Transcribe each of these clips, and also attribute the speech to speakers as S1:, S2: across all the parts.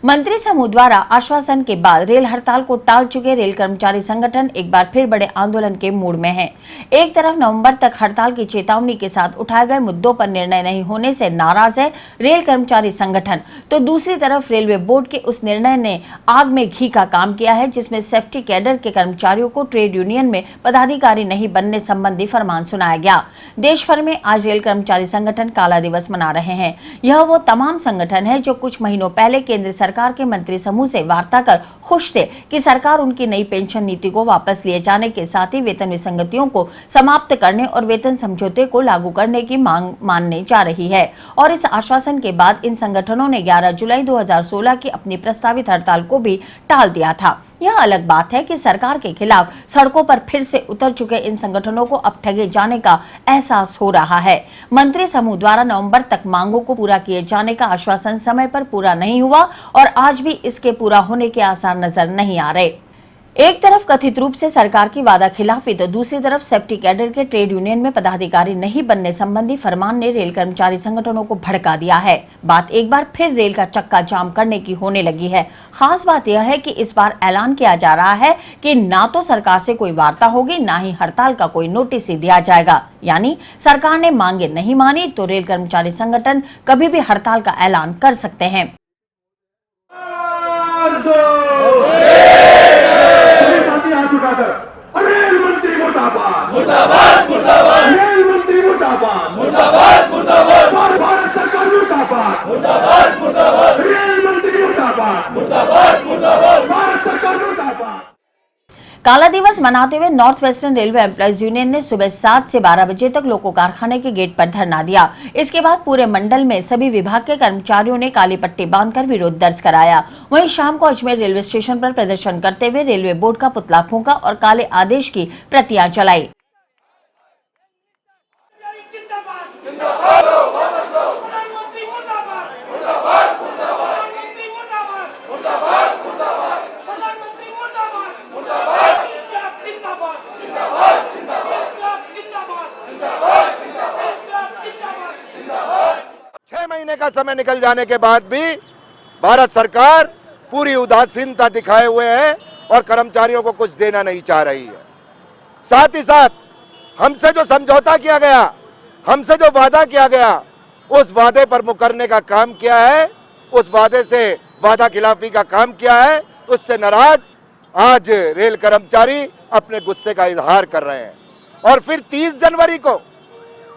S1: मंत्री समूह द्वारा आश्वासन के बाद रेल हड़ताल को टाल चुके रेल कर्मचारी संगठन एक बार फिर बड़े आंदोलन के मूड में हैं। एक तरफ नवंबर तक हड़ताल की चेतावनी के साथ उठाए गए मुद्दों पर निर्णय नहीं होने से नाराज है रेल कर्मचारी संगठन, तो दूसरी तरफ रेलवे बोर्ड के उस निर्णय ने आग में घी का काम किया है, जिसमें सेफ्टी कैडर के कर्मचारियों को ट्रेड यूनियन में पदाधिकारी नहीं बनने संबंधी फरमान सुनाया गया। देश भर में आज रेल कर्मचारी संगठन काला दिवस मना रहे हैं। यह वो तमाम संगठन है जो कुछ महीनों पहले केंद्र सरकार के मंत्री समूह से वार्ता कर खुश थे कि सरकार उनकी नई पेंशन नीति को वापस लिए जाने के साथ ही वेतन विसंगतियों को समाप्त करने और वेतन समझौते को लागू करने की मांग मानने जा रही है। और इस आश्वासन के बाद इन संगठनों ने 11 जुलाई 2016 की अपनी प्रस्तावित हड़ताल को भी टाल दिया था। यह अलग बात है कि सरकार के खिलाफ सड़कों पर फिर से उतर चुके इन संगठनों को अब ठगे जाने का एहसास हो रहा है। मंत्री समूह द्वारा नवंबर तक मांगों को पूरा किए जाने का आश्वासन समय पर पूरा नहीं हुआ और आज भी इसके पूरा होने के आसार नजर नहीं आ रहे। एक तरफ कथित रूप से सरकार की वादा खिलाफी तो दूसरी तरफ सेफ्टी कैडर के ट्रेड यूनियन में पदाधिकारी नहीं बनने संबंधी फरमान ने रेल कर्मचारी संगठनों को भड़का दिया है। बात एक बार फिर रेल का चक्का जाम करने की होने लगी है। खास बात यह है कि इस बार ऐलान किया जा रहा है कि ना तो सरकार से कोई वार्ता होगी, ना ही हड़ताल का कोई नोटिस ही दिया जाएगा। यानी सरकार ने मांगे नहीं मानी तो रेल कर्मचारी संगठन कभी भी हड़ताल का ऐलान कर सकते हैं।
S2: रेल मंत्री मुर्दाबाद, मुर्दाबाद, मुर्दाबाद। रेल मंत्री मुर्दाबाद, मुर्दाबाद, मुर्दाबाद। भारत सरकार मुर्दाबाद, मुर्दाबाद, मुर्दाबाद। रेल मंत्री मुर्दाबाद, मुर्दाबाद, मुर्दाबाद। भारत सरकार मुर्दाबाद।
S1: काला दिवस मनाते हुए north western railway employees union ने सुबह 7 से 12 बजे तक लोको कारखाने के गेट पर धरना दिया। इसके बाद पूरे मंडल में सभी विभाग के कर्मचारियों ने काली पट्टी बांधकर विरोध दर्ज कराया। वहीं शाम को अजमेर रेलवे स्टेशन पर प्रदर्शन करते हुए रेलवे बोर्ड का पुतला फूंका और काले आदेश की प्रतियां चलाई।
S3: महीने का समय निकल जाने के बाद भी भारत सरकार पूरी उदासीनता दिखाए हुए है और कर्मचारियों को कुछ देना नहीं चाह रही है। साथ ही साथ हमसे जो समझौता किया गया, हमसे जो वादा किया गया, उस वादे पर मुकरने का काम किया है, उस वादे से वादा खिलाफी का काम किया है। उससे नाराज आज रेल कर्मचारी अपने गुस्से का इजहार कर रहे हैं। और फिर 30 जनवरी को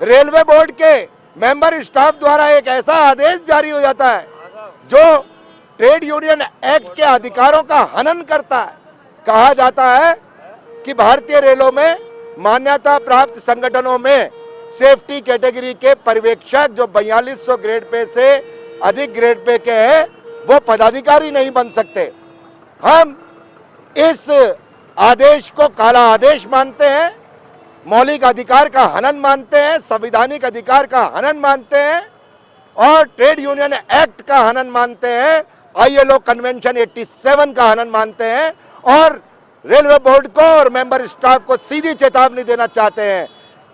S3: रेलवे बोर्ड के मेंबर स्टाफ द्वारा एक ऐसा आदेश जारी हो जाता है जो ट्रेड यूनियन एक्ट के अधिकारों का हनन करता है। कहा जाता है कि भारतीय रेलों में मान्यता प्राप्त संगठनों में सेफ्टी कैटेगरी के पर्यवेक्षक जो 4200 ग्रेड पे से अधिक ग्रेड पे के हैं वो पदाधिकारी नहीं बन सकते। हम इस आदेश को काला आदेश मानते हैं, मौलिक अधिकार का हनन मानते हैं, संवैधानिक अधिकार का हनन मानते हैं और ट्रेड यूनियन एक्ट का हनन मानते हैं, ILO कन्वेंशन 87 का हनन मानते हैं और रेलवे बोर्ड को और मेंबर स्टाफ को सीधी चेतावनी देना चाहते हैं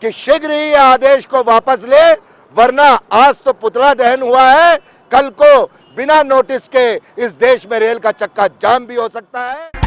S3: कि शीघ्र ही आदेश को वापस ले, वरना आज तो पुतला दहन हुआ है, कल को बिना नोटिस के इस देश में रेल का चक्का जाम भी हो सकता है।